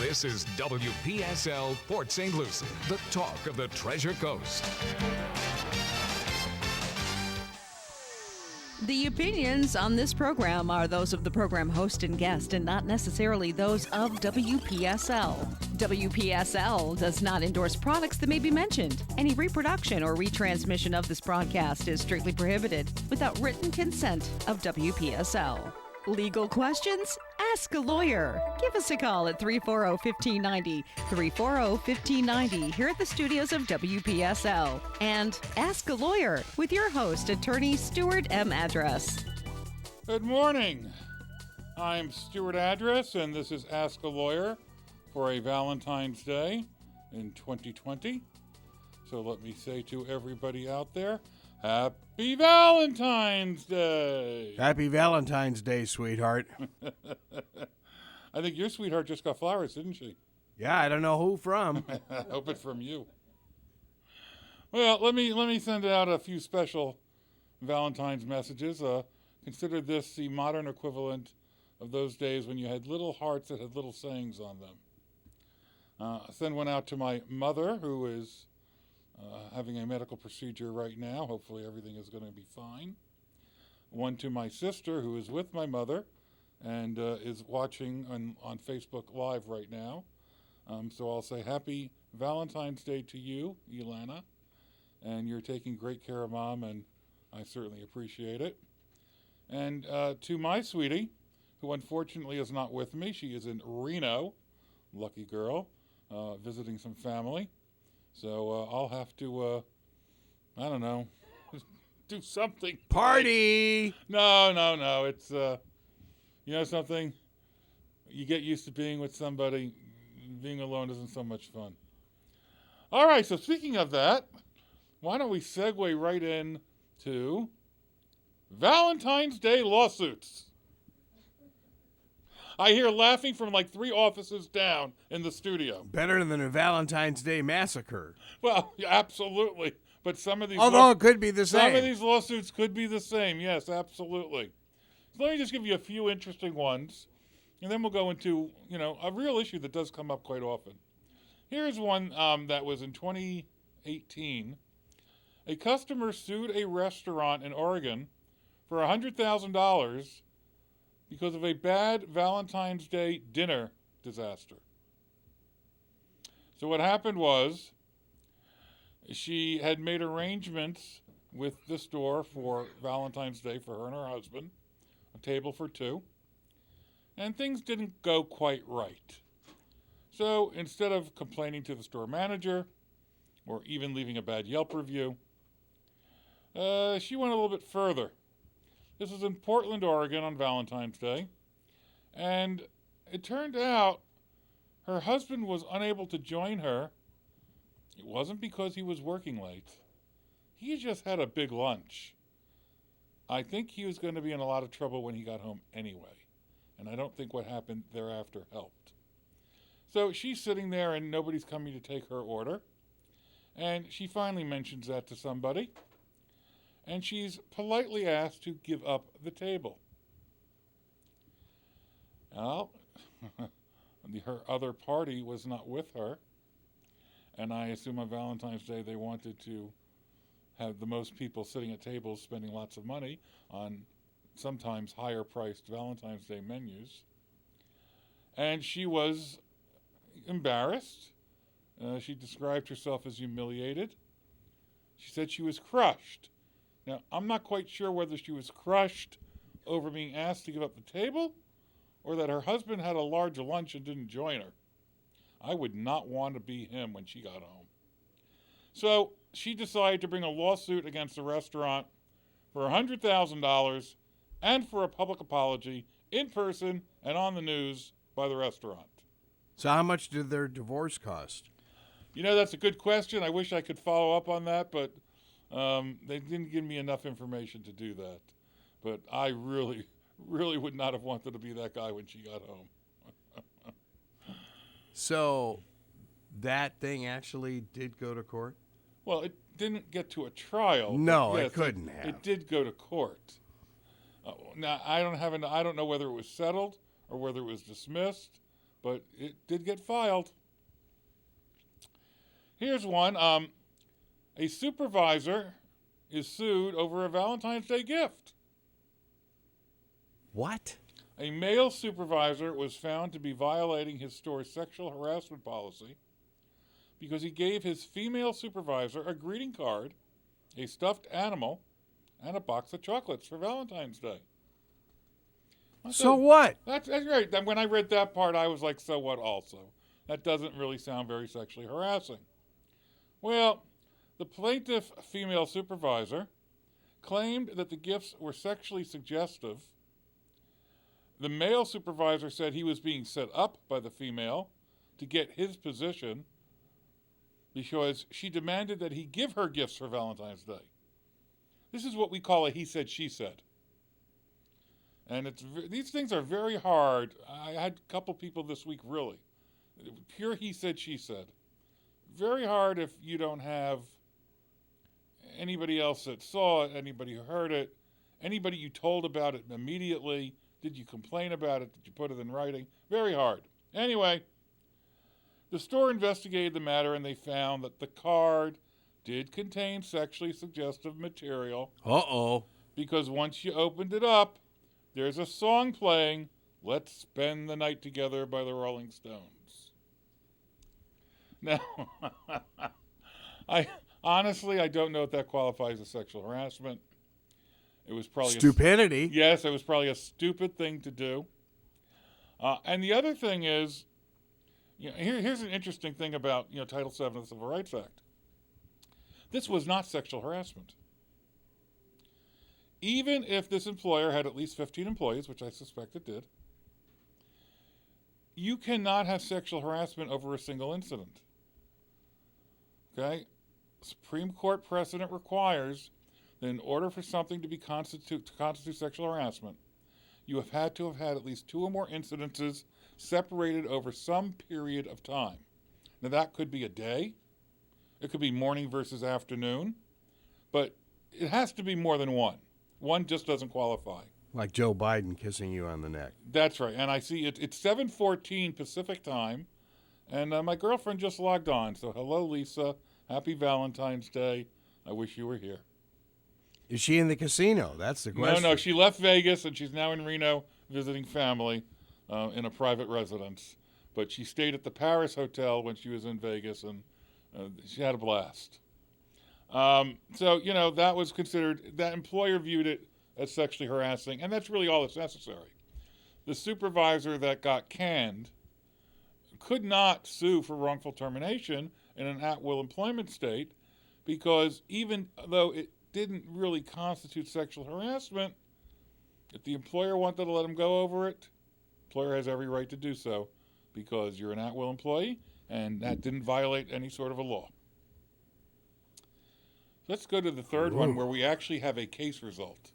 This is WPSL Port St. Lucie, the talk of the Treasure Coast. The opinions on this program are those of the program host and guest and not necessarily those of WPSL. WPSL does not endorse products that may be mentioned. Any reproduction or retransmission of this broadcast is strictly prohibited without written consent of WPSL. Legal questions? Ask a lawyer. Give us a call at 340-1590, 340-1590 here at the studios of WPSL. And Ask a Lawyer with your host, attorney Stuart M. Address. Good morning. I'm Stuart Address, and this is Ask a Lawyer for a Valentine's Day in 2020. So let me say to everybody out there, Happy Valentine's Day! Happy Valentine's Day, sweetheart. I think your sweetheart just got flowers, didn't she? Yeah, I don't know who from. I hope it's from you. Well, let me send out a few special Valentine's messages. Consider this the modern equivalent of those days when you had little hearts that had little sayings on them. Send one out to my mother, who is having a medical procedure right now. Hopefully everything is going to be fine. One to my sister, who is with my mother and is watching on Facebook Live right now. So I'll say happy Valentine's Day to you, Ilana. And you're taking great care of Mom, and I certainly appreciate it. And to my sweetie, who unfortunately is not with me. She is in Reno, lucky girl, visiting some family. So I'll have to, I don't know, do something. Party! No. It's, you know something? You get used to being with somebody. Being alone isn't so much fun. All right, so speaking of that, why don't we segue right in to Valentine's Day lawsuits? I hear laughing from like 3 offices down in the studio. Better than a Valentine's Day massacre. Well, yeah, absolutely. But some of these... Although it could be the same. Some of these lawsuits could be the same. Yes, absolutely. So let me just give you a few interesting ones, and then we'll go into, a real issue that does come up quite often. Here's one that was in 2018. A customer sued a restaurant in Oregon for $100,000 because of a bad Valentine's Day dinner disaster. So what happened was she had made arrangements with the store for Valentine's Day for her and her husband, a table for 2, and things didn't go quite right. So instead of complaining to the store manager or even leaving a bad Yelp review, she went a little bit further. This was in Portland, Oregon on Valentine's Day, and it turned out her husband was unable to join her. It wasn't because he was working late. He just had a big lunch. I think he was going to be in a lot of trouble when he got home anyway, and I don't think what happened thereafter helped. So she's sitting there and nobody's coming to take her order, and she finally mentions that to somebody. And she's politely asked to give up the table. Well, her other party was not with her, and I assume on Valentine's Day they wanted to have the most people sitting at tables spending lots of money on sometimes higher-priced Valentine's Day menus. And she was embarrassed. She described herself as humiliated. She said she was crushed. Now, I'm not quite sure whether she was crushed over being asked to give up the table or that her husband had a large lunch and didn't join her. I would not want to be him when she got home. So she decided to bring a lawsuit against the restaurant for $100,000 and for a public apology in person and on the news by the restaurant. So how much did their divorce cost? That's a good question. I wish I could follow up on that, but they didn't give me enough information to do that. But I really, really would not have wanted to be that guy when she got home. So that thing actually did go to court? Well, it didn't get to a trial. No, yes, it couldn't have. It did go to court. Now, I don't know whether it was settled or whether it was dismissed but it did get filed. Here's one. A supervisor is sued over a Valentine's Day gift. What? A male supervisor was found to be violating his store's sexual harassment policy because he gave his female supervisor a greeting card, a stuffed animal, and a box of chocolates for Valentine's Day. So what? That's right. Then when I read that part, I was like, so what also? That doesn't really sound very sexually harassing. Well, the plaintiff female supervisor claimed that the gifts were sexually suggestive. The male supervisor said he was being set up by the female to get his position because she demanded that he give her gifts for Valentine's Day. This is what we call a he said, she said. And these things are very hard. I had a couple people this week, really. Pure he said, she said. Very hard if you don't have anybody else that saw it, anybody who heard it, anybody you told about it immediately. Did you complain about it? Did you put it in writing? Very hard. Anyway, the store investigated the matter and they found that the card did contain sexually suggestive material. Uh-oh. Because once you opened it up, there's a song playing, Let's Spend the Night Together by the Rolling Stones. Now, I don't know if that qualifies as sexual harassment. It was probably stupidity. Yes, it was probably a stupid thing to do. And the other thing is, here's an interesting thing about Title VII of the Civil Rights Act. This was not sexual harassment. Even if this employer had at least 15 employees, which I suspect it did, you cannot have sexual harassment over a single incident. Okay? Supreme Court precedent requires that in order for something to constitute sexual harassment, you have had to have had at least 2 or more incidences separated over some period of time. Now that could be a day, it could be morning versus afternoon, but it has to be more than one. One just doesn't qualify. Like Joe Biden kissing you on the neck. That's right, and I see it's 7:14 Pacific time, and my girlfriend just logged on, so hello Lisa, happy Valentine's Day, I wish you were here. Is she in the casino? That's the question. No, she left Vegas and she's now in Reno visiting family in a private residence. But she stayed at the Paris Hotel when she was in Vegas and she had a blast. So, that was considered, that employer viewed it as sexually harassing, and that's really all that's necessary. The supervisor that got canned could not sue for wrongful termination in an at-will employment state because even though it didn't really constitute sexual harassment, if the employer wanted to let him go over it, the employer has every right to do so because you're an at-will employee and that didn't violate any sort of a law. Let's go to the third one where we actually have a case result.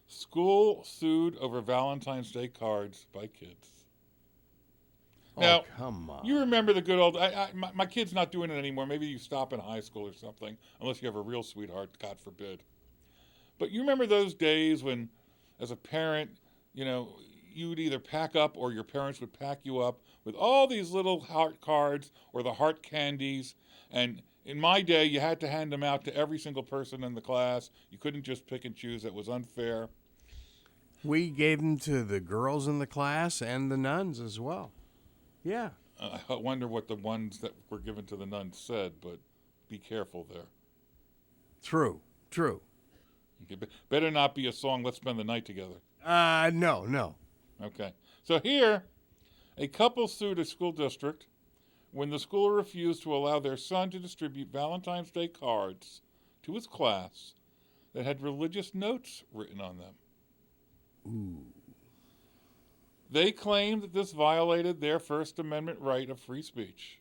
School sued over Valentine's Day cards by kids. Now, come on. You remember the good old, my kid's not doing it anymore. Maybe you stop in high school or something, unless you have a real sweetheart, God forbid. But you remember those days when, as a parent, you'd either pack up or your parents would pack you up with all these little heart cards or the heart candies. And in my day, you had to hand them out to every single person in the class. You couldn't just pick and choose. That was unfair. We gave them to the girls in the class and the nuns as well. Yeah. I wonder what the ones that were given to the nuns said, but be careful there. True. Better not be a song, Let's Spend the Night Together. No. Okay. So here, a couple sued a school district when the school refused to allow their son to distribute Valentine's Day cards to his class that had religious notes written on them. Ooh. They claimed that this violated their First Amendment right of free speech,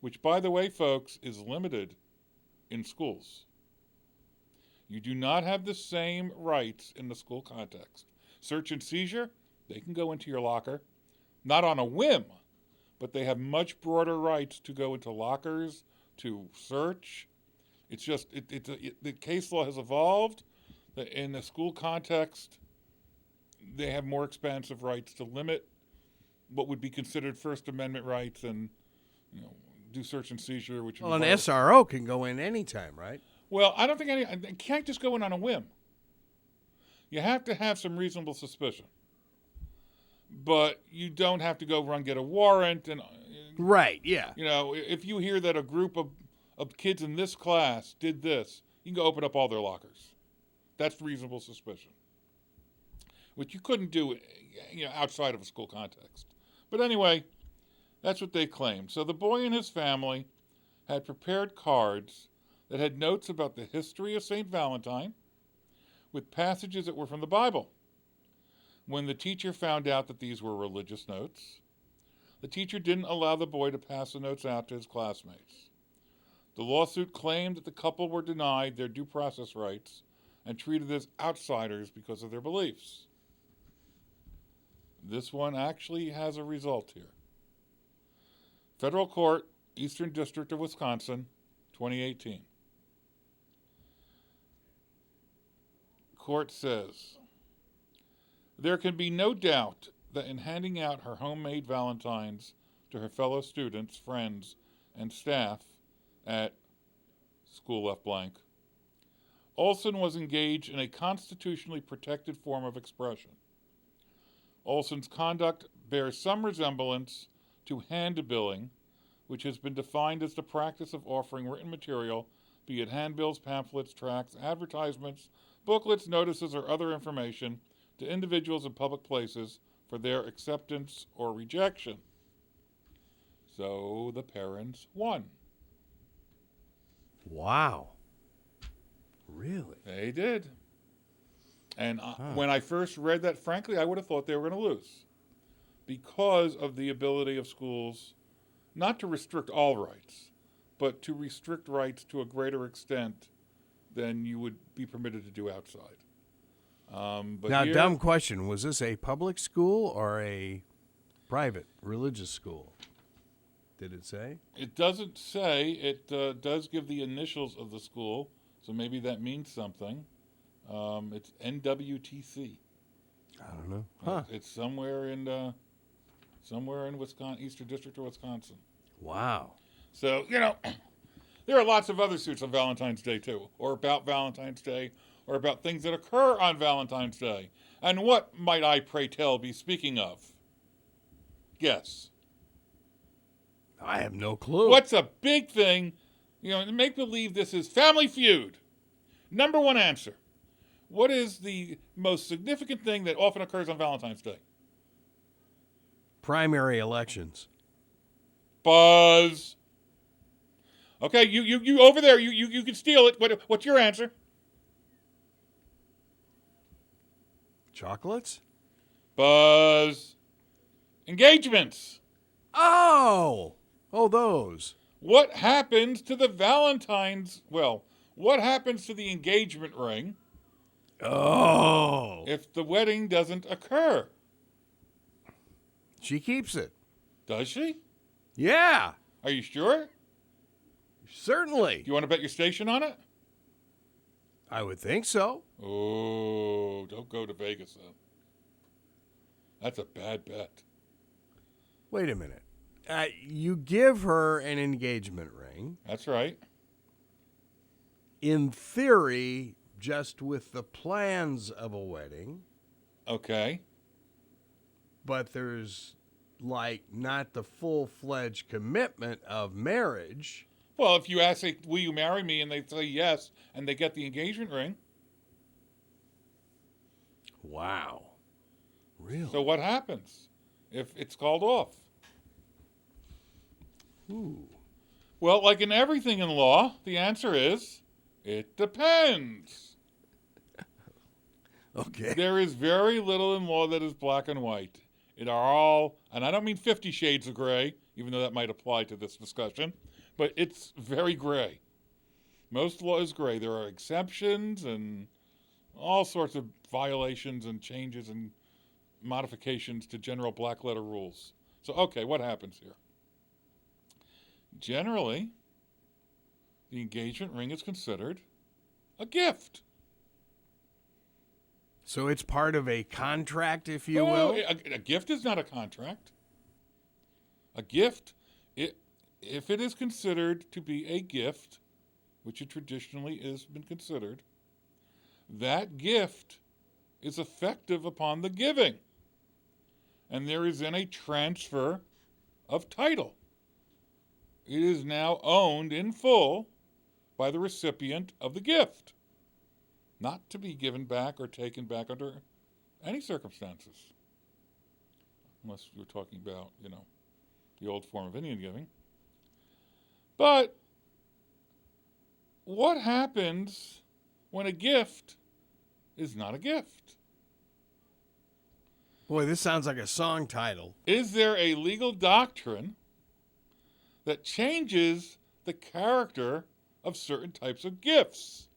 which, by the way, folks, is limited in schools. You do not have the same rights in the school context. Search and seizure, they can go into your locker, not on a whim, but they have much broader rights to go into lockers, to search. It's just, the case law has evolved. In the school context, they have more expansive rights to limit what would be considered First Amendment rights and, do search and seizure, which would Well, be an SRO can go in anytime, right? Well, I don't think it can't just go in on a whim. You have to have some reasonable suspicion. But you don't have to go get a warrant. And Right, yeah. if you hear that a group of kids in this class did this, you can go open up all their lockers. That's reasonable suspicion, which you couldn't do, outside of a school context. But anyway, that's what they claimed. So the boy and his family had prepared cards that had notes about the history of St. Valentine with passages that were from the Bible. When the teacher found out that these were religious notes, the teacher didn't allow the boy to pass the notes out to his classmates. The lawsuit claimed that the couple were denied their due process rights and treated as outsiders because of their beliefs. This one actually has a result here. Federal Court, Eastern District of Wisconsin, 2018. Court says, there can be no doubt that in handing out her homemade valentines to her fellow students, friends, and staff at school left blank, Olson was engaged in a constitutionally protected form of expression. Olson's conduct bears some resemblance to hand-billing, which has been defined as the practice of offering written material, be it handbills, pamphlets, tracts, advertisements, booklets, notices, or other information, to individuals in public places for their acceptance or rejection. So the parents won. Wow. Really? They did. And when I first read that, frankly, I would have thought they were going to lose because of the ability of schools not to restrict all rights, but to restrict rights to a greater extent than you would be permitted to do outside. But now, here, dumb question. Was this a public school or a private religious school? Did it say? It doesn't say. It does give the initials of the school, so maybe that means something. It's NWTC. I don't know. Huh. It's somewhere in Wisconsin, Eastern District of Wisconsin. Wow. So, there are lots of other suits on Valentine's Day, too, or about Valentine's Day, or about things that occur on Valentine's Day. And what might I, pray tell, be speaking of? Guess. I have no clue. What's a big thing? Make believe this is Family Feud. Number one answer. What is the most significant thing that often occurs on Valentine's Day? Primary elections. Buzz. Okay, you over there, you can steal it. What's your answer? Chocolates? Buzz. Engagements. Oh, those. What happens to the what happens to the engagement ring if the wedding doesn't occur? She keeps it. Does she? Yeah, Are you sure? certainly. Do you want to bet your station on it? I would think so. Oh, don't go to Vegas, though. That's a bad bet. Wait a minute. You give her an engagement ring. That's right. In theory, just with the plans of a wedding. Okay. But there's, not the full-fledged commitment of marriage. Well, if you ask, will you marry me, and they say yes, and they get the engagement ring. Wow. Really? So what happens if it's called off? Ooh. Well, like in everything in law, the answer is, it depends. Okay. There is very little in law that is black and white. It are all, and I don't mean 50 shades of gray, even though that might apply to this discussion, but it's very gray. Most law is gray. There are exceptions and all sorts of violations and changes and modifications to general black letter rules. So, okay, what happens here? Generally, the engagement ring is considered a gift. So it's part of a contract, if you Well, will? a gift is not a contract. A gift, if it is considered to be a gift, which it traditionally has been considered, that gift is effective upon the giving. And there is then a transfer of title. It is now owned in full by the recipient of the gift, not to be given back or taken back under any circumstances. Unless you're talking about, the old form of Indian giving. But what happens when a gift is not a gift? Boy, this sounds like a song title. Is there a legal doctrine that changes the character of certain types of gifts?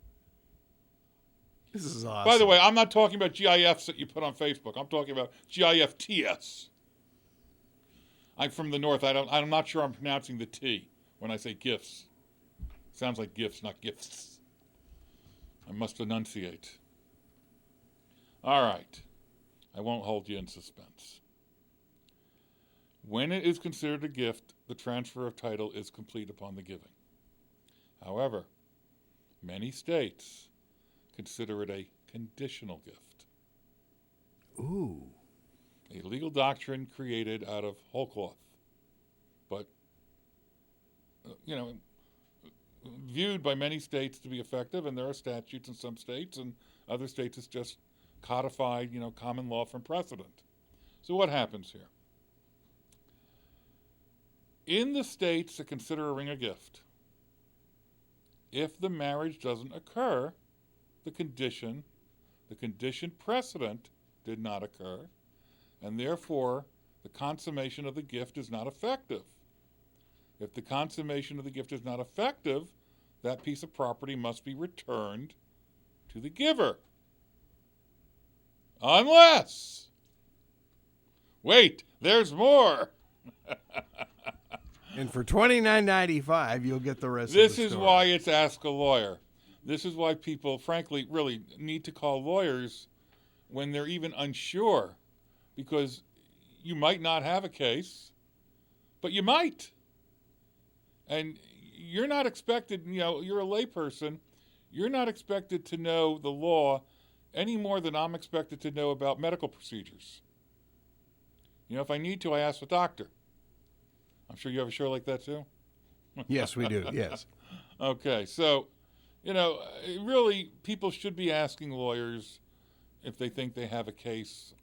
This is awesome. By the way, I'm not talking about GIFs that you put on Facebook. I'm talking about GIFTS. I'm from the north. I'm not sure I'm pronouncing the T when I say gifts. Sounds like gifts, not gifts. I must enunciate. All right. I won't hold you in suspense. When it is considered a gift, the transfer of title is complete upon the giving. However, many states consider it a conditional gift. Ooh. A legal doctrine created out of whole cloth. But, viewed by many states to be effective, and there are statutes in some states, and other states it's just codified, common law from precedent. So what happens here? In the states that consider a ring a gift, if the marriage doesn't occur, the condition precedent did not occur, and therefore the consummation of the gift is not effective. If the consummation of the gift is not effective, that piece of property must be returned to the giver. Unless, wait, there's more. And for $29.95, you'll get the rest of This the is story. why it's Ask a Lawyer. This is why people, frankly, really need to call lawyers when they're even unsure, because you might not have a case, but you might. And you're not expected, you're a layperson, you're not expected to know the law any more than I'm expected to know about medical procedures. If I need to, I ask the doctor. I'm sure you have a show like that too? Yes, we do, yes. Okay, so, really, people should be asking lawyers if they think they have a case,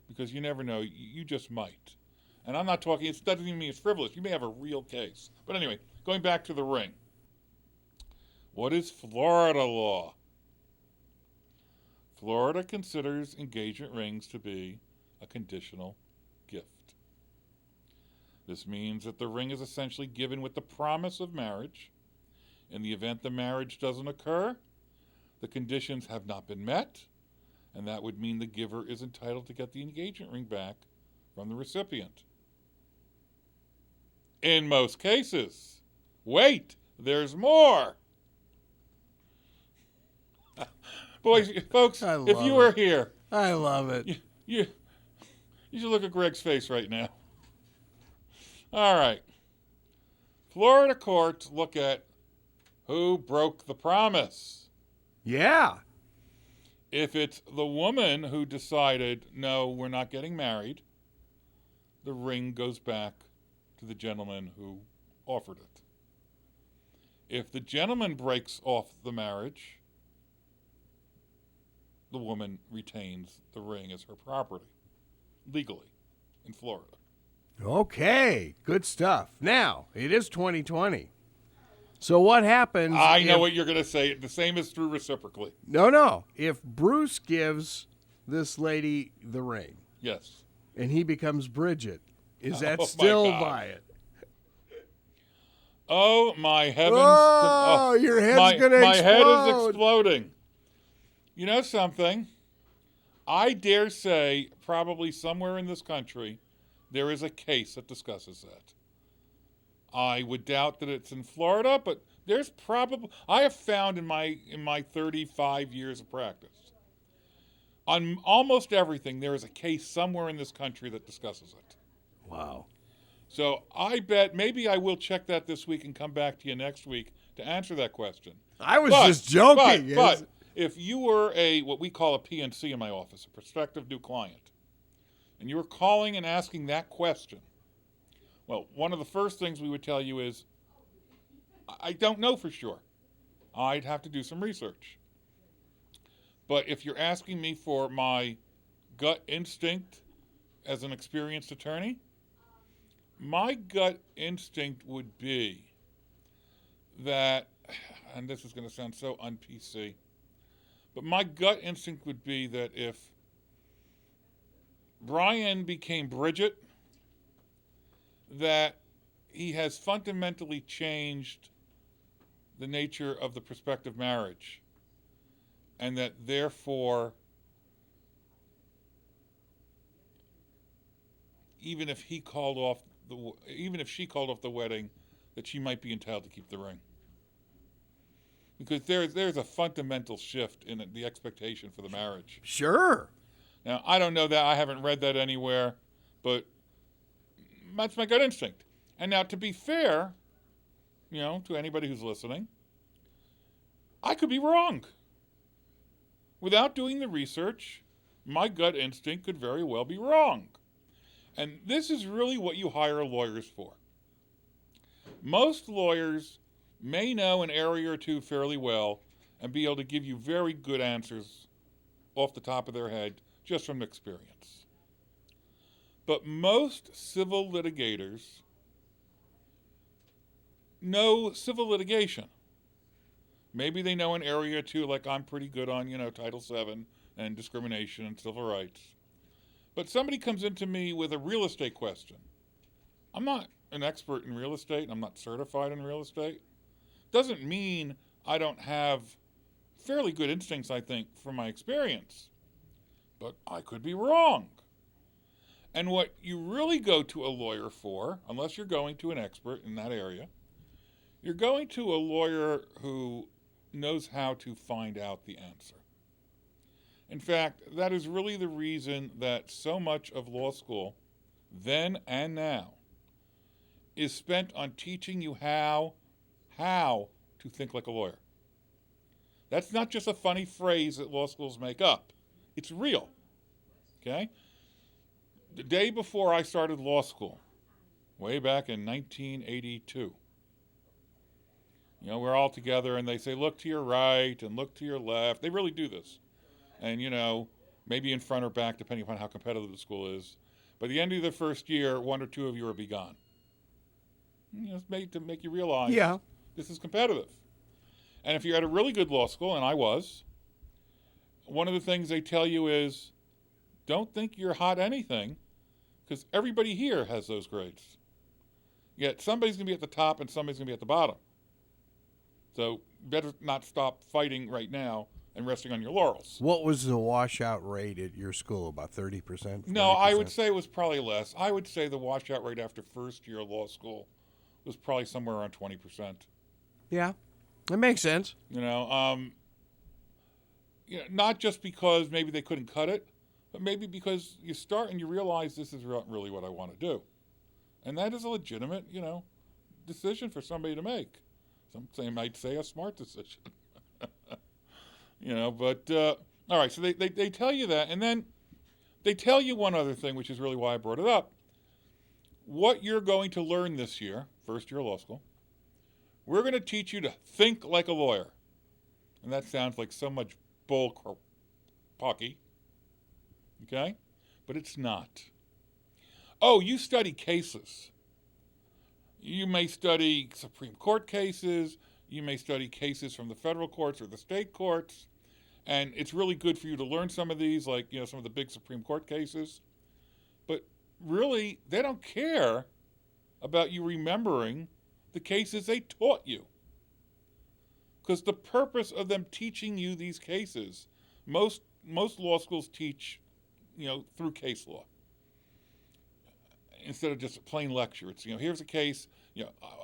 because you never know. You just might. And I'm not talking, it doesn't even mean it's frivolous. You may have a real case. But anyway, going back to the ring. What is Florida law? Florida considers engagement rings to be a conditional gift. This means that the ring is essentially given with the promise of marriage. In the event the marriage doesn't occur, the conditions have not been met, and that would mean the giver is entitled to get the engagement ring back from the recipient. In most cases. Wait, there's more. Boys, folks, if you were here, I love it. you should look at Greg's face right now. All right. Florida courts look at who broke the promise. Yeah. If it's the woman who decided, no, we're not getting married, the ring goes back to the gentleman who offered it. If the gentleman breaks off the marriage, the woman retains the ring as her property, legally, in Florida. Okay, good stuff. Now, it is 2020. So what happens I know what you're going to say. The same is true reciprocally. No. If Bruce gives this lady the ring Yes. and he becomes Bridget, is that Oh, my still God. by it? Oh, my heavens. Oh, your head's going to explode. My head is exploding. You know something? I dare say probably somewhere in this country there is a case that discusses that. I would doubt that it's in Florida, but there's probably, I have found in my 35 years of practice, on almost everything, there is a case somewhere in this country that discusses it. Wow. So I bet maybe I will check that this week and come back to you next week to answer that question. I was just joking. But if you were what we call a PNC in my office, a prospective new client, and you were calling and asking that question, well, one of the first things we would tell you is, I don't know for sure. I'd have to do some research. But if you're asking me for my gut instinct as an experienced attorney, my gut instinct would be that, and this is going to sound so un-PC, but my gut instinct would be that if Brian became Bridget, that he has fundamentally changed the nature of the prospective marriage, and that therefore, even if she called off the wedding, that she might be entitled to keep the ring. Because there's a fundamental shift in the expectation for the marriage. Sure. Now, I don't know that. I haven't read that anywhere, but that's my gut instinct. And now, to be fair, to anybody who's listening, I could be wrong. Without doing the research, my gut instinct could very well be wrong. And this is really what you hire lawyers for. Most lawyers may know an area or two fairly well and be able to give you very good answers off the top of their head just from experience. But most civil litigators know civil litigation. Maybe they know an area or two, like I'm pretty good on, Title VII and discrimination and civil rights. But somebody comes into me with a real estate question. I'm not an expert in real estate. I'm not certified in real estate. Doesn't mean I don't have fairly good instincts, I think, from my experience. But I could be wrong. And what you really go to a lawyer for, unless you're going to an expert in that area, you're going to a lawyer who knows how to find out the answer. In fact, that is really the reason that so much of law school, then and now, is spent on teaching you how to think like a lawyer. That's not just a funny phrase that law schools make up. It's real. Okay? The day before I started law school, way back in 1982, we're all together and they say, look to your right and look to your left. They really do this. And, maybe in front or back, depending upon how competitive the school is. By the end of the first year, one or two of you will be gone. It's made to make you realize this is competitive. And if you're at a really good law school, and I was, one of the things they tell you is, don't think you're hot anything, because everybody here has those grades. Yet somebody's going to be at the top and somebody's going to be at the bottom. So better not stop fighting right now and resting on your laurels. What was the washout rate at your school? About 30%? 40%? No, I would say it was probably less. I would say the washout rate after first year of law school was probably somewhere around 20%. Yeah, that makes sense. Not just because maybe they couldn't cut it, but maybe because you start and you realize this is really what I want to do. And that is a legitimate, decision for somebody to make. Some might say a smart decision. But all right, so they tell you that, and then they tell you one other thing, which is really why I brought it up. What you're going to learn this year, first year of law school, we're going to teach you to think like a lawyer. And that sounds like so much bull pocky. Okay? But it's not. Oh, you study cases. You may study Supreme Court cases. You may study cases from the federal courts or the state courts. And it's really good for you to learn some of these, like, some of the big Supreme Court cases. But really, they don't care about you remembering the cases they taught you. Because the purpose of them teaching you these cases, most law schools teach, through case law. Instead of just a plain lecture. It's, here's a case,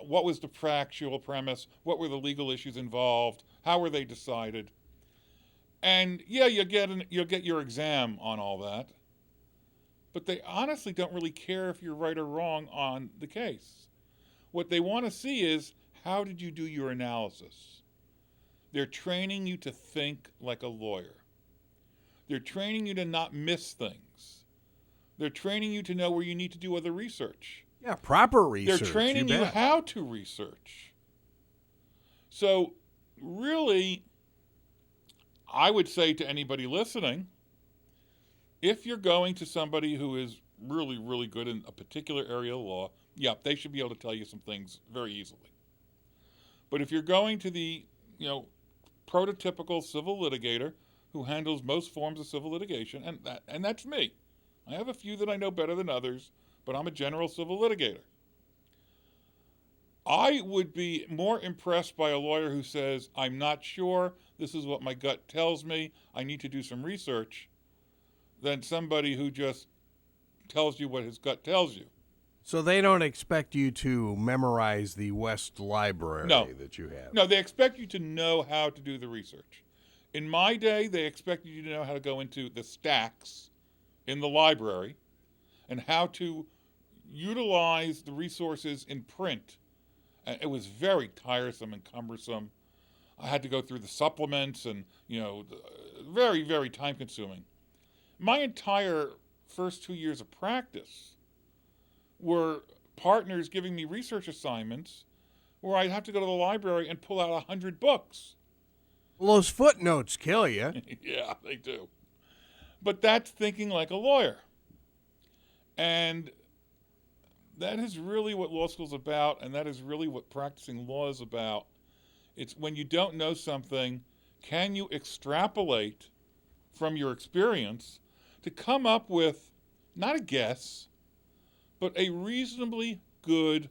what was the factual premise? What were the legal issues involved? How were they decided? And you'll get your exam on all that. but they honestly don't really care if you're right or wrong on the case. What they want to see is, how did you do your analysis? They're training you to think like a lawyer. They're training you to not miss things. They're training you to know where you need to do other research. Yeah, proper research. They're training you how to research. So, really, I would say to anybody listening, if you're going to somebody who is really, really good in a particular area of law, yeah, they should be able to tell you some things very easily. But if you're going to the, prototypical civil litigator who handles most forms of civil litigation, and that's me. I have a few that I know better than others, but I'm a general civil litigator. I would be more impressed by a lawyer who says, I'm not sure, this is what my gut tells me, I need to do some research, than somebody who just tells you what his gut tells you. So they don't expect you to memorize the West Library that you have. No, they expect you to know how to do the research. In my day, they expected you to know how to go into the stacks in the library and how to utilize the resources in print. And it was very tiresome and cumbersome. I had to go through the supplements and, very, very time consuming. My entire first 2 years of practice were partners giving me research assignments where I'd have to go to the library and pull out 100 books. Well, those footnotes kill you. Yeah, they do. But that's thinking like a lawyer. And that is really what law school's about, and that is really what practicing law is about. It's when you don't know something, can you extrapolate from your experience to come up with not a guess, but a reasonably good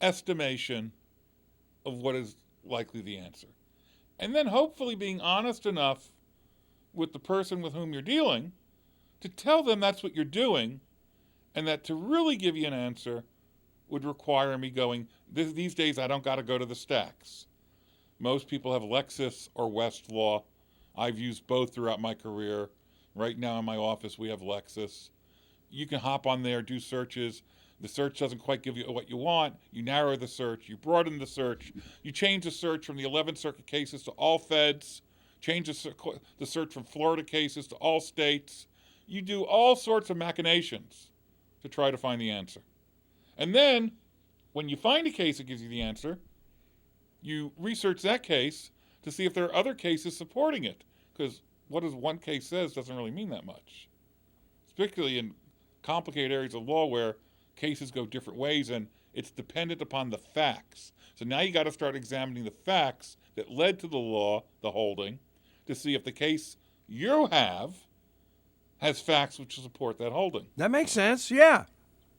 estimation of what is likely the answer. And then hopefully being honest enough with the person with whom you're dealing to tell them that's what you're doing, and that to really give you an answer would require me going, these days I don't got to go to the stacks. Most people have Lexis or Westlaw. I've used both throughout my career. Right now in my office we have Lexis. You can hop on there, do searches. The search doesn't quite give you what you want. You narrow the search. You broaden the search. You change the search from the 11th Circuit cases to all feds. Change the search from Florida cases to all states. You do all sorts of machinations to try to find the answer. And then, when you find a case that gives you the answer, you research that case to see if there are other cases supporting it. Because what one case says doesn't really mean that much. Particularly in complicated areas of law where cases go different ways and it's dependent upon the facts. So now you got to start examining the facts that led to the law, the holding, to see if the case you have has facts which support that holding. That makes sense, yeah.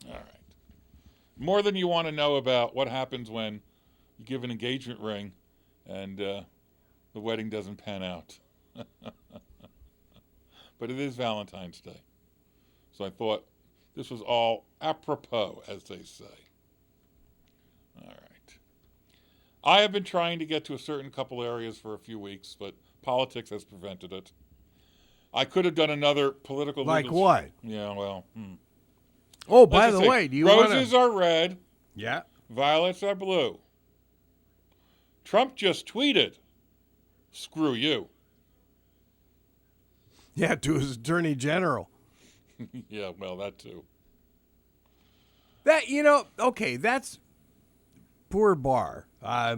All right. More than you want to know about what happens when you give an engagement ring and the wedding doesn't pan out. But it is Valentine's Day. So I thought this was all apropos, as they say. All right. I have been trying to get to a certain couple areas for a few weeks, but politics has prevented it. I could have done another political... Like what? Yeah, well... Oh, by the way, do you want to... Roses are red. Yeah. Violets are blue. Trump just tweeted, screw you. Yeah, to his attorney general. Yeah, well, that too. That, okay, that's poor Barr. I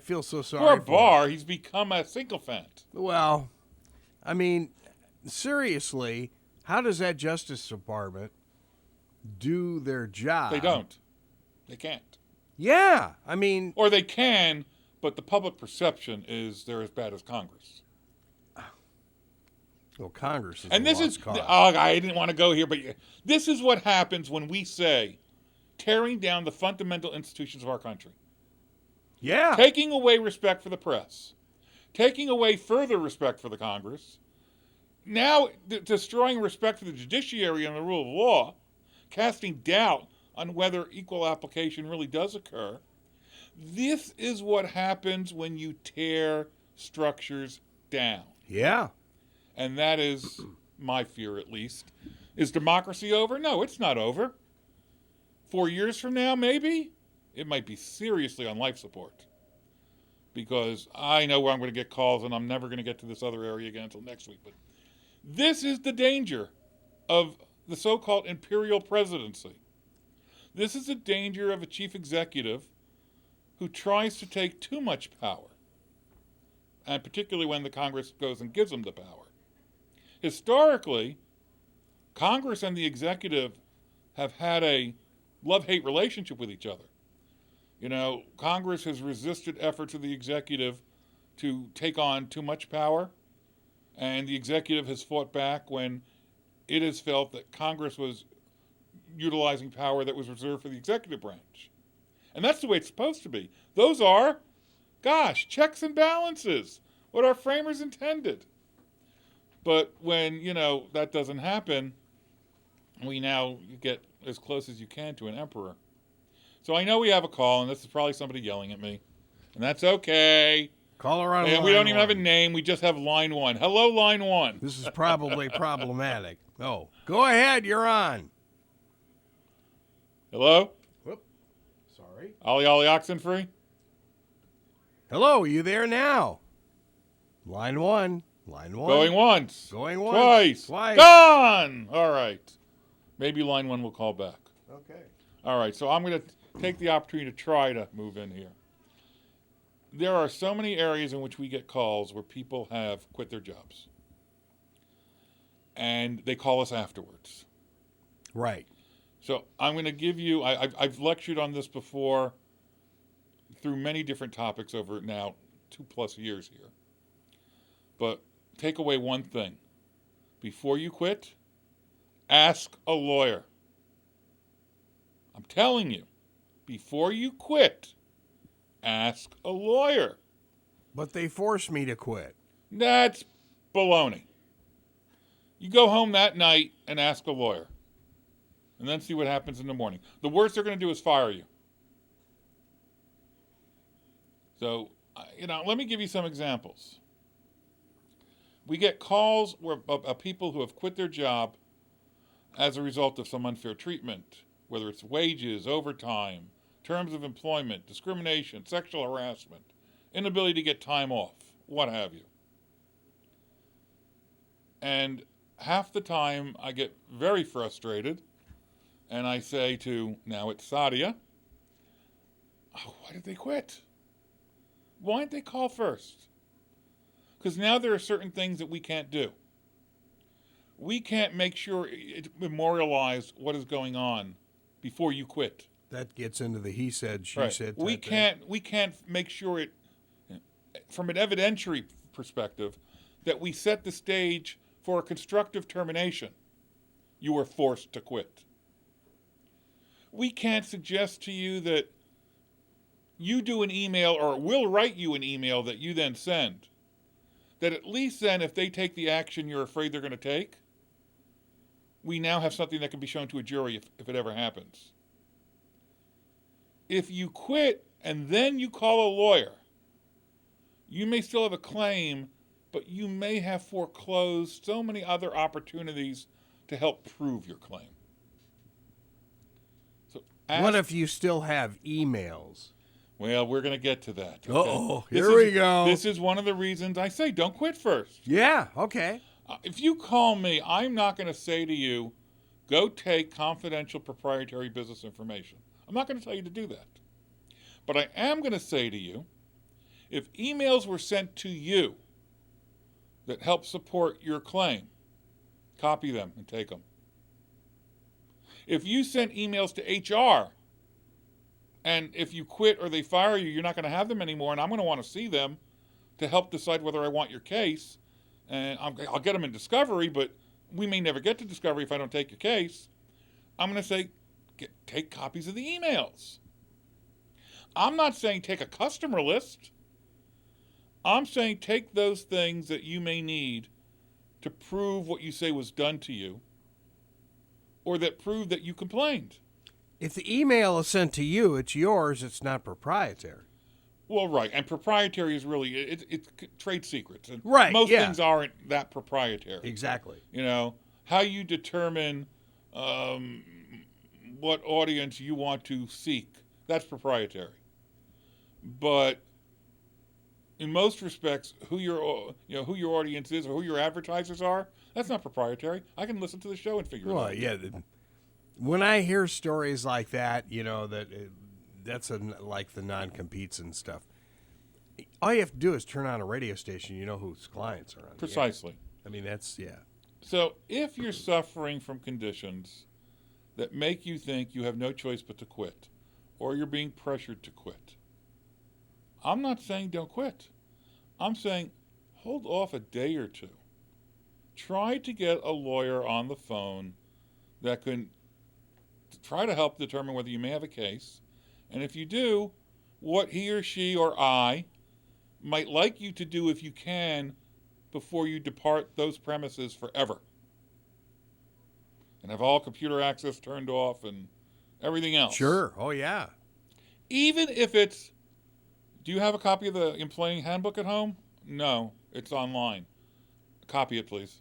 feel so sorry Poor for Barr, he's become a sycophant. Well, I mean, seriously, how does that Justice Department do their job? They don't. They can't. Yeah, I mean... Or they can, but the public perception is they're as bad as Congress. Well, Congress is and this is, cause. I didn't want to go here, but this is what happens when we say tearing down the fundamental institutions of our country. Yeah. Taking away respect for the press. Taking away further respect for the Congress. Now destroying respect for the judiciary and the rule of law. Casting doubt on whether equal application really does occur. This is what happens when you tear structures down. Yeah. And that is my fear at least. Is democracy over? No, it's not over. 4 years from now, maybe, it might be seriously on life support. Because I know where I'm going to get calls, and I'm never going to get to this other area again until next week. But this is the danger of the so-called imperial presidency. This is the danger of a chief executive who tries to take too much power, and particularly when the Congress goes and gives him the power. Historically, Congress and the executive have had a love-hate relationship with each other. You know, Congress has resisted efforts of the executive to take on too much power, and the executive has fought back when it has felt that Congress was utilizing power that was reserved for the executive branch. And that's the way it's supposed to be. Those are, checks and balances, what our framers intended. But when, that doesn't happen, we now get as close as you can to an emperor. So I know we have a call, and this is probably somebody yelling at me. And that's okay. Caller on line And we don't even one. have a name. We just have line one. Hello, line one. This is probably problematic. Oh, go ahead. You're on. Hello? Whoop. Sorry. Ollie Oxenfree? Hello, are you there now? Line one. Line one. Going once. Going once. Twice. Twice. Gone! All right. Maybe line one will call back. Okay. All right, so I'm going to take the opportunity to try to move in here. There are so many areas in which we get calls where people have quit their jobs. And they call us afterwards. Right. So I'm going to give you, I've lectured on this before through many different topics over now 2+ years here. But take away one thing. Before you quit, ask a lawyer. I'm telling you, before you quit, ask a lawyer. But they forced me to quit. That's baloney. You go home that night and ask a lawyer. And then see what happens in the morning. The worst they're going to do is fire you. So, let me give you some examples. We get calls of people who have quit their job as a result of some unfair treatment, whether it's wages, overtime, terms of employment, discrimination, sexual harassment, inability to get time off, what have you. And half the time I get very frustrated and I say to, now it's Sadia, why did they quit? Why didn't they call first? Because now there are certain things that we can't do. We can't make sure it memorialize what is going on before you quit. That gets into the he said, she Right. said. We can't make sure it, from an evidentiary perspective, that we set the stage for a constructive termination. You were forced to quit. We can't suggest to you that you do an email, or we'll write you an email that you then send, that at least then if they take the action you're afraid they're going to take, we now have something that can be shown to a jury if it ever happens. If you quit and then you call a lawyer, you may still have a claim, but you may have foreclosed so many other opportunities to help prove your claim. So What if you still have emails? Well, we're going to get to that. Okay? Uh-oh, here we go. This is one of the reasons I say don't quit first. Yeah, okay. If you call me, I'm not going to say to you, go take confidential proprietary business information. I'm not going to tell you to do that. But I am going to say to you, if emails were sent to you that help support your claim, copy them and take them. If you sent emails to HR, and if you quit or they fire you, you're not going to have them anymore, and I'm going to want to see them to help decide whether I want your case, and I'll get them in discovery, but we may never get to discovery if I don't take your case. I'm going to say, take copies of the emails. I'm not saying take a customer list. I'm saying take those things that you may need to prove what you say was done to you, or that prove that you complained. If the email is sent to you, it's yours, it's not proprietary. Well, right, and proprietary is really it's trade secrets, and Right, most yeah. things aren't that proprietary. Exactly. You know how you determine what audience you want to seek. That's proprietary. But in most respects, who your audience is or who your advertisers are, that's not proprietary. I can listen to the show and figure it Well, out. yeah. When I hear stories like that, that's like the non-competes and stuff. All you have to do is turn on a radio station. You know whose clients are on. Precisely. I mean, that's, yeah. So if you're suffering from conditions that make you think you have no choice but to quit, or you're being pressured to quit, I'm not saying don't quit. I'm saying hold off a day or two. Try to get a lawyer on the phone that can try to help determine whether you may have a case, and if you do, what he or she or I might like you to do if you can before you depart those premises forever. And have all computer access turned off and everything else. Sure. Oh, yeah. Even if it's, do you have a copy of the employee handbook at home? No, it's online. Copy it, please.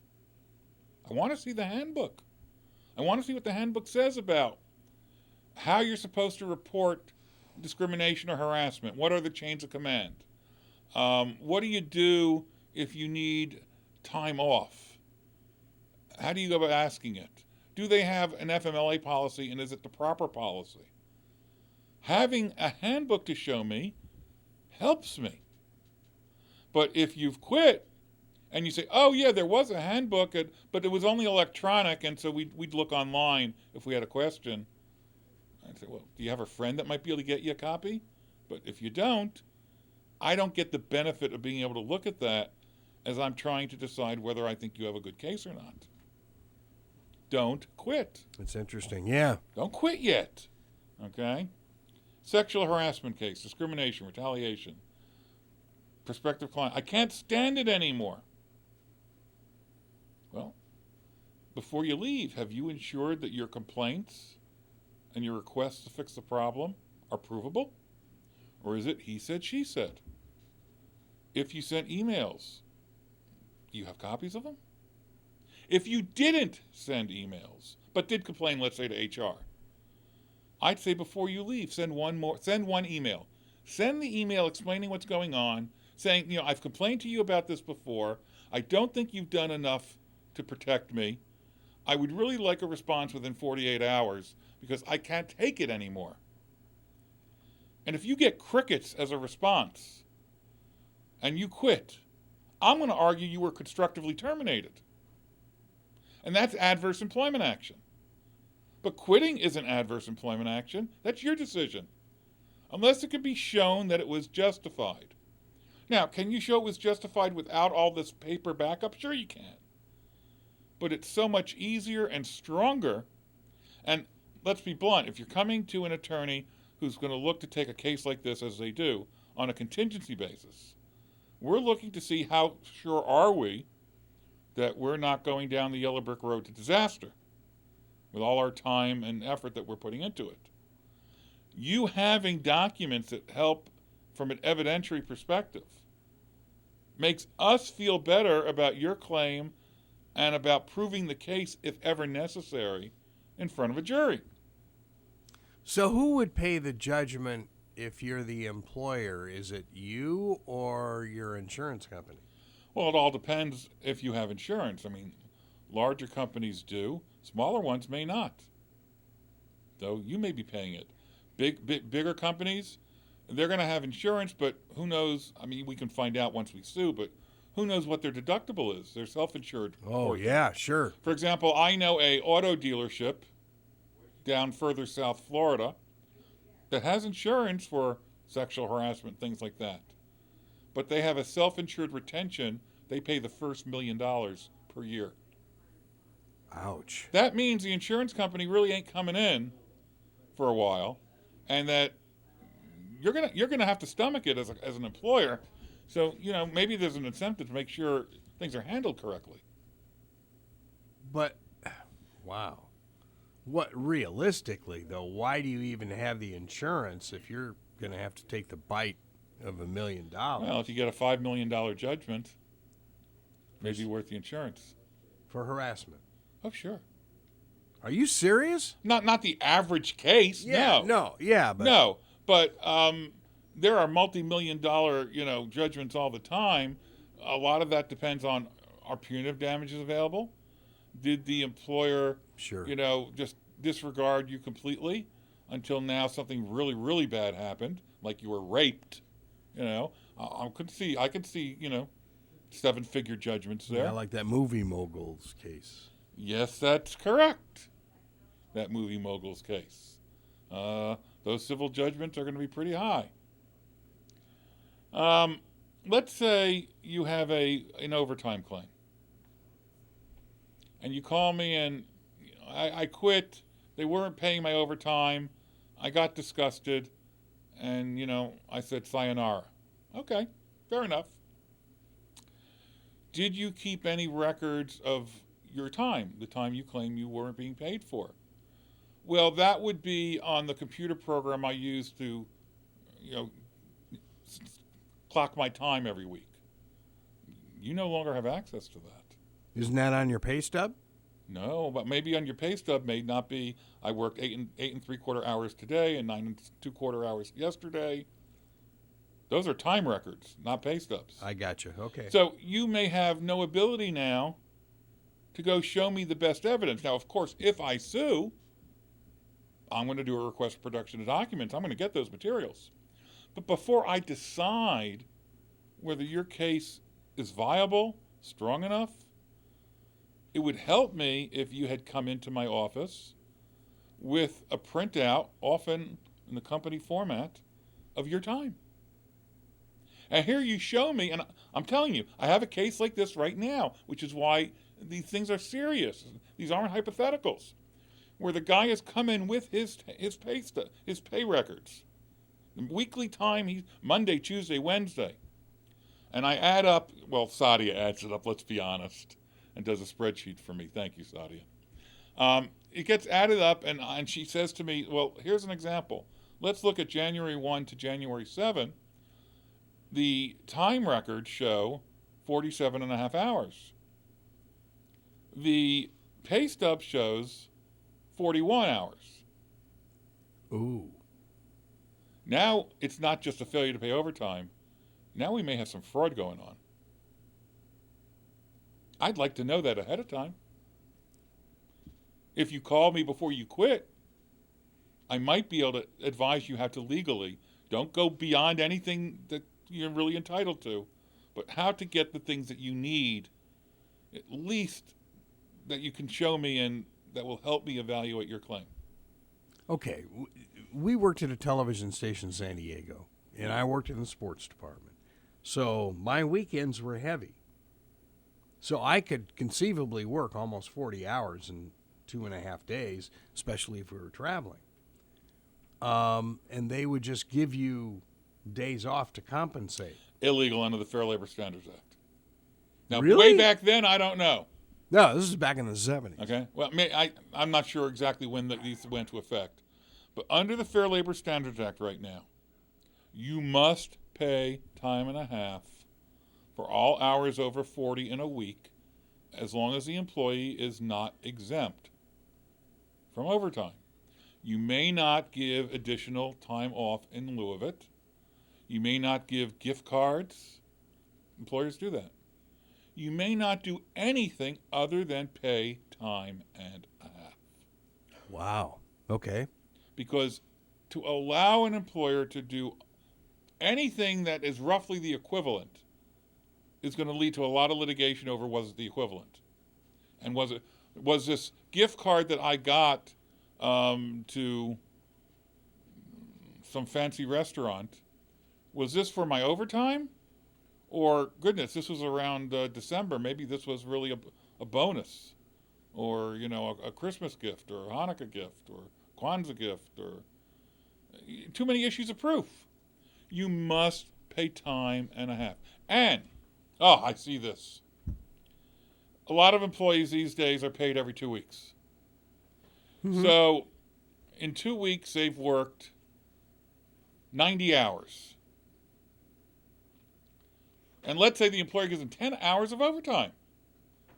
I want to see the handbook. I want to see what the handbook says about how you're supposed to report discrimination or harassment. What are the chains of command? What do you do if you need time off? How do you go about asking it? Do they have an FMLA policy, and is it the proper policy? Having a handbook to show me helps me. But if you've quit and you say, oh, yeah, there was a handbook, but it was only electronic, and so we'd look online if we had a question. I'd say, well, do you have a friend that might be able to get you a copy? But if you don't, I don't get the benefit of being able to look at that as I'm trying to decide whether I think you have a good case or not. Don't quit. It's interesting. Yeah. Don't quit yet. Okay? Sexual harassment case, discrimination, retaliation. Prospective client. I can't stand it anymore. Well, before you leave, have you ensured that your complaints and your requests to fix the problem are provable? Or is it he said, she said? If you sent emails, do you have copies of them? If you didn't send emails, but did complain, let's say, to HR, I'd say before you leave, send one email. Send the email explaining what's going on, saying, I've complained to you about this before. I don't think you've done enough to protect me. I would really like a response within 48 hours because I can't take it anymore. And if you get crickets as a response and you quit, I'm going to argue you were constructively terminated. And that's adverse employment action. But quitting isn't adverse employment action. That's your decision. Unless it can be shown that it was justified. Now, can you show it was justified without all this paper backup? Sure you can. But it's so much easier and stronger. And let's be blunt, if you're coming to an attorney who's going to look to take a case like this, as they do, on a contingency basis, we're looking to see how sure are we that we're not going down the yellow brick road to disaster with all our time and effort that we're putting into it. You having documents that help from an evidentiary perspective makes us feel better about your claim and about proving the case, if ever necessary, in front of a jury. So who would pay the judgment if you're the employer? Is it you or your insurance company? Well, it all depends if you have insurance. I mean, larger companies do. Smaller ones may not. Though you may be paying it. Bigger companies, they're going to have insurance, but who knows? I mean, we can find out once we sue, but who knows what their deductible is? They're self-insured. Oh, yeah, sure. For example, I know a auto dealership down further South Florida that has insurance for sexual harassment, things like that. But they have a self-insured retention. They pay the first $1 million per year. Ouch. That means the insurance company really ain't coming in for a while, and that you're gonna have to stomach it as an employer. So maybe there's an incentive to make sure things are handled correctly. But wow, what realistically though? Why do you even have the insurance if you're gonna have to take the bite of $1 million. Well, if you get a $5 million judgment, maybe worth the insurance. For harassment. Oh, sure. Are you serious? Not the average case. Yeah, no. Yeah, but No, but there are multi-million-dollar, judgments all the time. A lot of that depends on, are punitive damages available? Did the employer, Sure. just disregard you completely until now something really, really bad happened, like you were raped? I could see, 7-figure judgments there. Yeah, like that movie mogul's case. Yes, that's correct. That movie mogul's case. Those civil judgments are going to be pretty high. Let's say you have an overtime claim. And you call me and I quit. They weren't paying my overtime. I got disgusted. And, I said, sayonara. Okay, fair enough. Did you keep any records of your time, the time you claim you weren't being paid for? Well, that would be on the computer program I use to, clock my time every week. You no longer have access to that. Isn't that on your pay stub? No, but maybe on your pay stub may not be, I worked 8 3/4 hours today and 9 2/4 hours yesterday. Those are time records, not pay stubs. I got you. Okay. So you may have no ability now to go show me the best evidence. Now, of course, if I sue, I'm going to do a request for production of documents. I'm going to get those materials. But before I decide whether your case is viable, strong enough, it would help me if you had come into my office with a printout, often in the company format, of your time. And here you show me, and I'm telling you, I have a case like this right now, which is why these things are serious. These aren't hypotheticals. Where the guy has come in with his pay records. The weekly time, Monday, Tuesday, Wednesday. And I add up, well, Sadia adds it up, let's be honest, and does a spreadsheet for me. Thank you, Sadia. It gets added up, and she says to me, well, here's an example. Let's look at January 1 to January 7. The time records show 47 and a half hours. The pay stub shows 41 hours. Ooh. Now it's not just a failure to pay overtime. Now we may have some fraud going on. I'd like to know that ahead of time. If you call me before you quit, I might be able to advise you how to legally. Don't go beyond anything that you're really entitled to, but how to get the things that you need, at least that you can show me and that will help me evaluate your claim. Okay. We worked at a television station in San Diego, and I worked in the sports department. So my weekends were heavy. So I could conceivably work almost 40 hours in 2.5 days, especially if we were traveling. And they would just give you days off to compensate. Illegal under the Fair Labor Standards Act. Now, Really? way back then, I don't know. No, this is back in the 70s. Okay? Well, I'm not sure exactly when these went into effect. But under the Fair Labor Standards Act right now, you must pay time and a half for all hours over 40 in a week as long as the employee is not exempt from overtime. You may not give additional time off in lieu of it. You may not give gift cards. Employers do that. You may not do anything other than pay time and a half. Wow. Okay. Because to allow an employer to do anything that is roughly the equivalent is going to lead to a lot of litigation over was it the equivalent. And was this gift card that I got to some fancy restaurant, was this for my overtime? Or, goodness, this was around December. Maybe this was really a bonus. Or, a Christmas gift or a Hanukkah gift or Kwanzaa gift. Or too many issues of proof. You must pay time and a half. And, I see this. A lot of employees these days are paid every 2 weeks. Mm-hmm. So, in 2 weeks, they've worked 90 hours. And let's say the employer gives them 10 hours of overtime.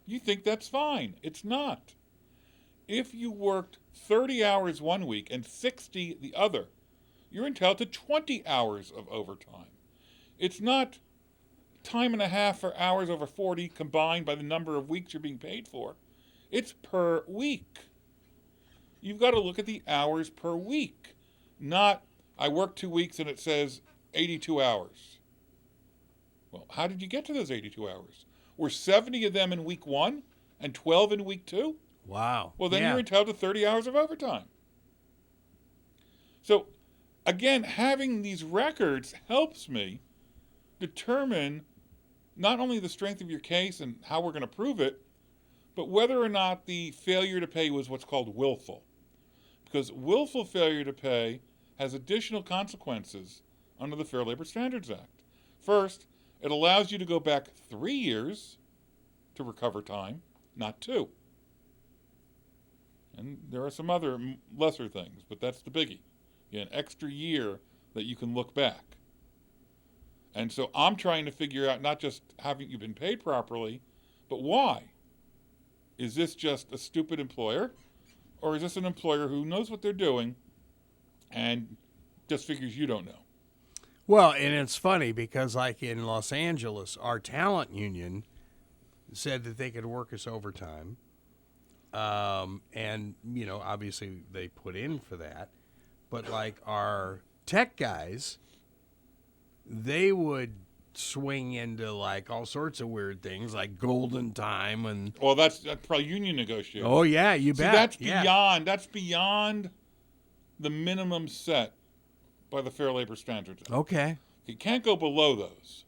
You think that's fine. It's not. If you worked 30 hours one week and 60 the other, you're entitled to 20 hours of overtime. It's not time and a half for hours over 40 combined by the number of weeks you're being paid for. It's per week. You've got to look at the hours per week, not I worked 2 weeks and it says 82 hours. Well, how did you get to those 82 hours? Were 70 of them in week 1 and 12 in week 2? Wow. Well, then Yeah. you're entitled to 30 hours of overtime. So, again, having these records helps me determine not only the strength of your case and how we're going to prove it, but whether or not the failure to pay was what's called willful. Because willful failure to pay has additional consequences under the Fair Labor Standards Act. First, it allows you to go back 3 years to recover time, not 2. And there are some other lesser things, but that's the biggie. You get an extra year that you can look back. And so I'm trying to figure out not just haven't you been paid properly, but why? Is this just a stupid employer? Or is this an employer who knows what they're doing and just figures you don't know? Well, and it's funny because, like in Los Angeles, our talent union said that they could work us overtime. And, you know, obviously they put in for that. But, like, our tech guys, they would swing into, like, all sorts of weird things, like golden time and... Well, that's probably union negotiation. Oh, yeah, you bet. See, that's beyond the minimum set by the Fair Labor Standards Act. Okay. You can't go below those.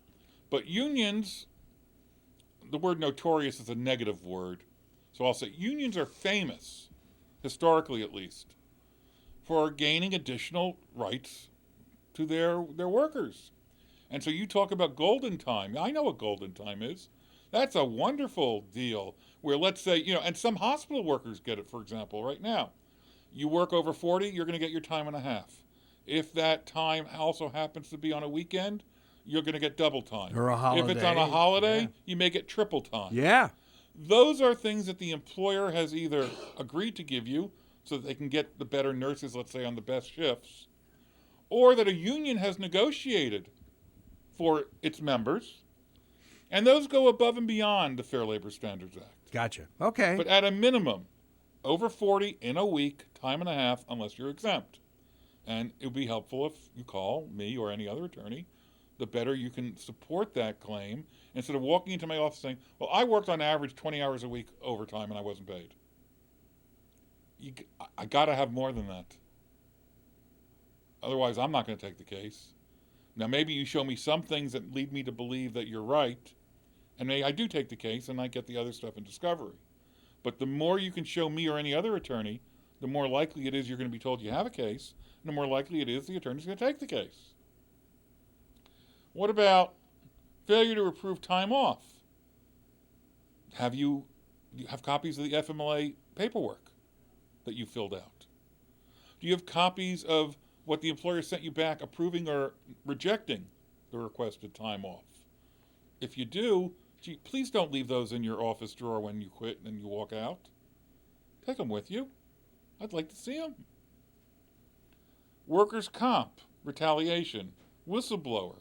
But unions, the word notorious is a negative word. So I'll say unions are famous, historically at least, for gaining additional rights to their workers. And so you talk about golden time. I know what golden time is. That's a wonderful deal where, let's say, you know, and some hospital workers get it, for example, right now. You work over 40, you're going to get your time and a half. If that time also happens to be on a weekend, you're going to get double time. Or a holiday. If it's on a holiday, yeah. you may get triple time. Yeah. Those are things that the employer has either agreed to give you so that they can get the better nurses, let's say, on the best shifts, or that a union has negotiated for its members. And those go above and beyond the Fair Labor Standards Act. Gotcha. Okay. But at a minimum, over 40 in a week, time and a half, unless you're exempt. And it would be helpful if you call me or any other attorney. The better you can support that claim instead of walking into my office saying, well, I worked on average 20 hours a week overtime and I wasn't paid. I got to have more than that. Otherwise, I'm not going to take the case. Now, maybe you show me some things that lead me to believe that you're right, and maybe I do take the case and I get the other stuff in discovery. But the more you can show me or any other attorney, the more likely it is you're going to be told you have a case, and the more likely it is the attorney's going to take the case. What about failure to approve time off? Do you have copies of the FMLA paperwork that you filled out? Do you have copies of what the employer sent you back approving or rejecting the requested time off? If you do, please don't leave those in your office drawer when you quit and you walk out. Take them with you. I'd like to see them. Workers' comp, retaliation, whistleblower.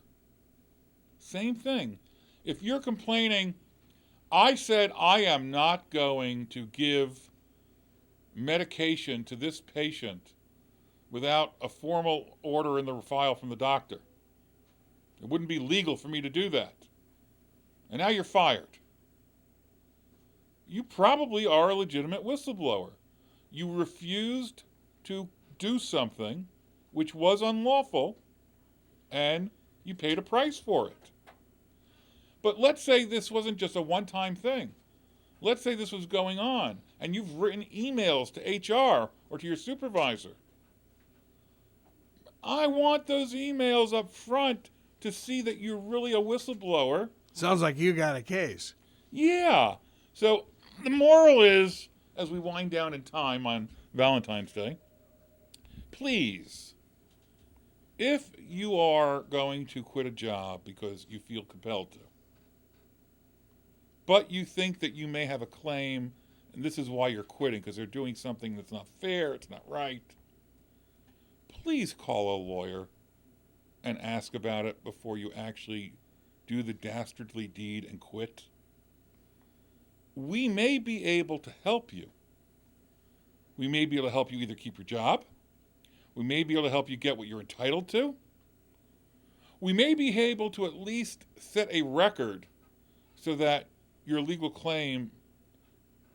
Same thing. If you're complaining, I said I am not going to give medication to this patient without a formal order in the file from the doctor. It wouldn't be legal for me to do that. And now you're fired. You probably are a legitimate whistleblower. You refused to do something which was unlawful, and you paid a price for it. But let's say this wasn't just a one-time thing. Let's say this was going on, and you've written emails to HR or to your supervisor. I want those emails up front to see that you're really a whistleblower. Sounds like you got a case. Yeah. So the moral is, as we wind down in time on Valentine's Day, please, if you are going to quit a job because you feel compelled to, but you think that you may have a claim, and this is why you're quitting, because they're doing something that's not fair, it's not right, please call a lawyer and ask about it before you actually do the dastardly deed and quit. We may be able to help you. We may be able to help you either keep your job. We may be able to help you get what you're entitled to. We may be able to at least set a record so that your legal claim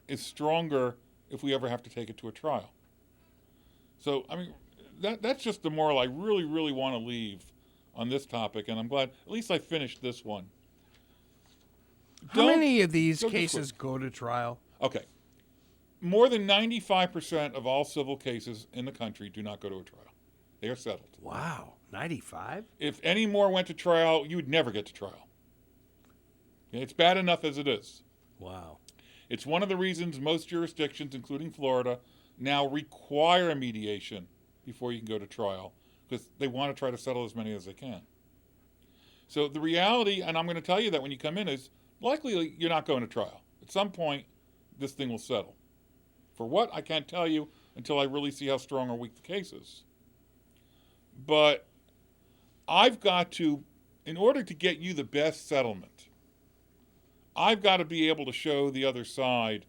is stronger if we ever have to take it to a trial. So, I mean, that's just the moral I really, really want to leave on this topic, and I'm glad at least I finished this one. How many of these cases go to trial? Okay. More than 95% of all civil cases in the country do not go to a trial. They are settled. Wow, 95? If any more went to trial, you would never get to trial. It's bad enough as it is. Wow. It's one of the reasons most jurisdictions, including Florida, now require a mediation before you can go to trial, because they want to try to settle as many as they can. So the reality, and I'm going to tell you that when you come in, is likely you're not going to trial. At some point, this thing will settle. For what, I can't tell you until I really see how strong or weak the case is. But I've got to, in order to get you the best settlement, I've got to be able to show the other side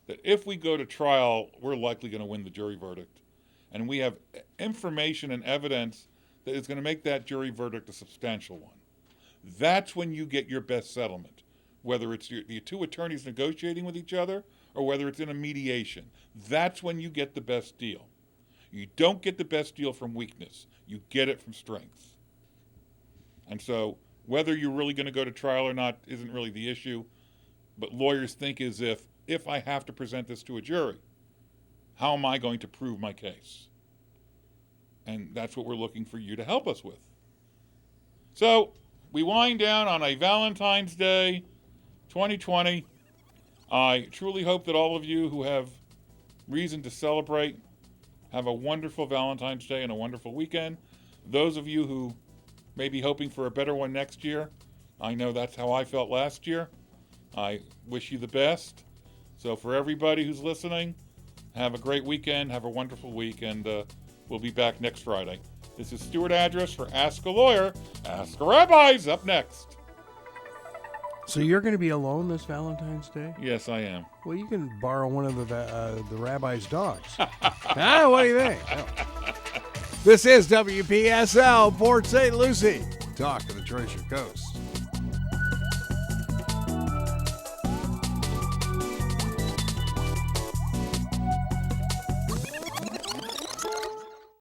that if we go to trial, we're likely going to win the jury verdict. And we have information and evidence that is going to make that jury verdict a substantial one. That's when you get your best settlement, whether it's the two attorneys negotiating with each other or whether it's in a mediation. That's when you get the best deal. You don't get the best deal from weakness. You get it from strength. And so whether you're really going to go to trial or not isn't really the issue. But lawyers think as if I have to present this to a jury, how am I going to prove my case? And that's what we're looking for you to help us with. So we wind down on a Valentine's Day 2020. I truly hope that all of you who have reason to celebrate have a wonderful Valentine's Day and a wonderful weekend. Those of you who may be hoping for a better one next year, I know that's how I felt last year. I wish you the best. So for everybody who's listening, have a great weekend, have a wonderful week, and we'll be back next Friday. This is Stuart Address for Ask a Lawyer. Ask a Rabbi's up next. So you're going to be alone this Valentine's Day? Yes, I am. Well, you can borrow one of the rabbi's dogs. What do you think? This is WPSL Port St. Lucie. Talk of the Treasure Coast.